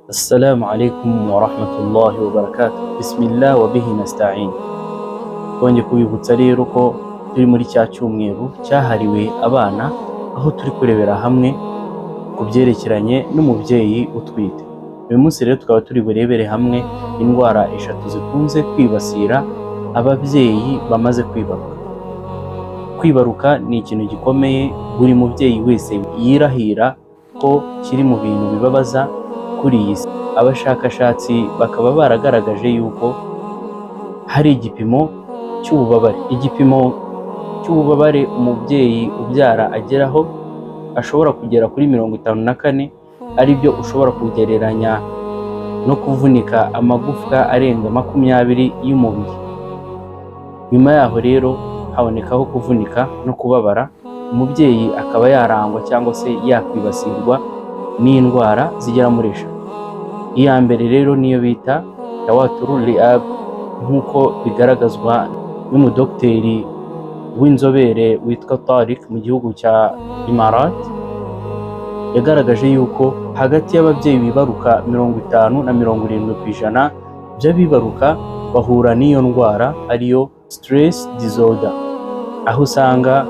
السلام عليكم ورحمة الله وبركاته. بسم الله وبه نستعين. Twongeye kubibutsa rero ko turi muri cya cyumweru cyahariwe abana, aho turi kurebera hamwe ku byerekeranye n'umubyeyi utwite. Uyu munsi rero tukaba turi burebere hamwe indwara eshatu zikunze kwibasira ababyeyi bamaze kwibaruka. Kwibaruka ni ikintu gikomeye, buri mubyeyi wese yirahira ko kiri mu bintu bibabaza kuri iyi si. Abashakashatsi bakaba baragaragaje yuko hari igipimo cy'ububabare umubyeyi ubyara ageraho ashobora kugera kuri 54, aribyo ushobora kugereranya no kuvunika amagufwa arenga 20 y'umubiri. Nyuma yaho rero habonekaho kuvunika no kubabara, umubyeyi akaba yarangwa cyangwa se yakwibasirwa n'indwara zigera muri eshatu. Iya mbere rero niyo bita tawaturul riab, nk'uko bigaragazwa n'umudokiteri w'inzobere witwa Tariq mu gihugu cya Imarat. Yagaragaje yuko hagati y'ababyeyi bibaruka 50 na 70% by'abibaruka bahura n'iyo ndwara, ariyo stress disorder, aho usanga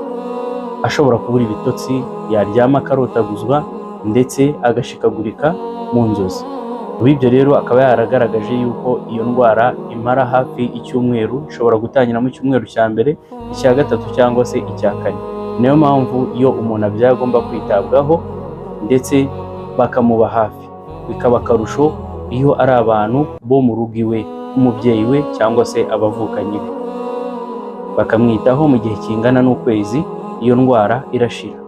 ashobora kubura ibitotsi, yaryama akarotaguzwa ndetse agashikagurika mu nzozi. Ibyo rero akaba yaragaragaje yuko iyo ndwara imara hafi icyumweru, ishobora gutangira mu cyumweru cya mbere, icya gatatu cyangwa se icya kane. Niyo mpamvu iyo umuntu abyaye agomba kwitabwaho ndetse bakamuba hafi. Bikaba akarusho iyo ari abantu bo mu rugo iwe, umubyeyi we cyangwa se abavukanyi be, bakamwitaho mu gihe kingana n'ukwezi, iyo ndwara irashira.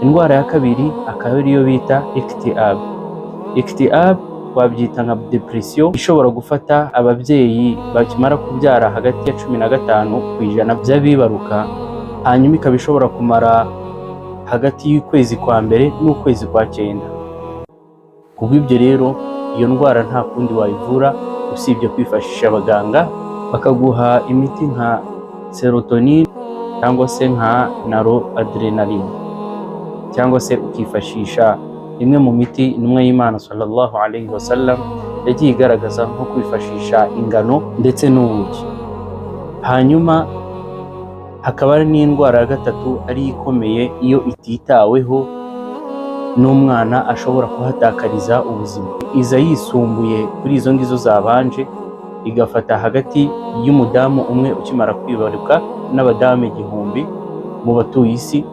Indwara ya kabiri akaba ariyo bita iktiab. Iktiab wabyita nka depression, ishobora gufata ababyeyi bakimara kubyara hagati ya 15% by'abibaruka, hanyuma ikaba ishobora kumara hagati y'ukwezi kwa mbere n'ukwezi kwa 9. Kubw'ibyo rero iyo ndwara nta kundi wayivura usibye kwifashisha abaganga, bakaguha imiti nka serotonin cyangwa se nka noradrenaline, cyangwa se ukifashisha imwe mu miti intumwa y'Imana sallallahu alayhi wasallam yagiye igaragaza nko kwifashisha ingano ndetse n'ubuki. Hanyuma hakaba hari n'indwara ya gatatu ari ikomeye, iyo ititaweho n'umwana ashobora kuhatakariza ubuzima. Iza yisumbuye kuri izo ngizo zabanje, igafata hagati y'umudamu umwe ukimara kwibaruka n'abadamu 1000 mu batuye isi,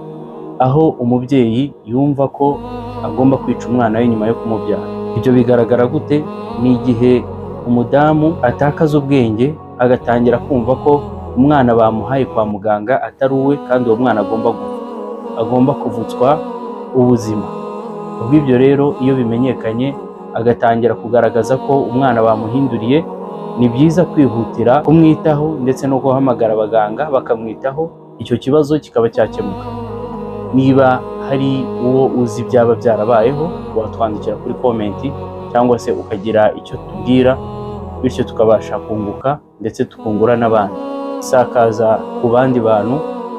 aho umubyeyi yumva ko agomba kwica umwana we nyuma yo kumubyara. Ibyo bigaragara gute? Ni igihe umudamu atakaza ubwenge, agatangira kumva ko umwana bamuhaye kwa muganga atari uwe, kandi uwo mwana agomba kuvutswa ubuzima. Ubw'ibyo rero iyo bimenyekanye, agatangira kugaragaza ko umwana bamuhinduriye, ni byiza kwihutira kumwitaho ndetse no guhamagara abaganga bakamwitaho, icyo kibazo kikaba cyakemuka. Niba hari uwo uzi byaba byarabayeho, watwandikira kuri komenti cyangwa se ukagira icyo tubwira, bityo tukabasha kunguka ndetse tukungura n'abandi. Sakaza ku bandi bantu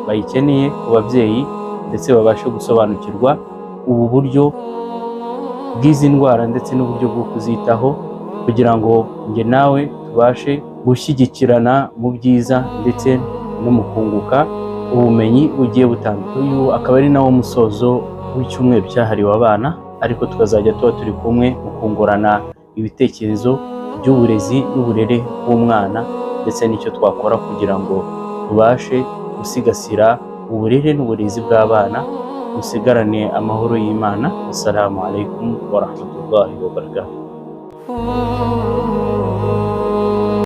bayikeneye, ku babyeyi, ndetse babashe gusobanukirwa ubu buryo bw'izi ndwara ndetse n'uburyo bwo kuzitaho, kugira ngo njye nawe tubashe gushyigikirana mu byiza ndetse no mu kunguka ubumenyi bugiye butandukanye. Uyu akaba ari nawo musozo w'icyumweru cyahariwe abana, ariko tukazajya tuba turi kumwe mu kungurana ibitekerezo by'uburezi n'uburere bw'umwana, ndetse n'icyo twakora kugira ngo tubashe gusigasira uburere n'uburezi bw'abana, musigarane amahoro y'Imana. Assalamu alaikum wa rahmatullahi wa barakatuh.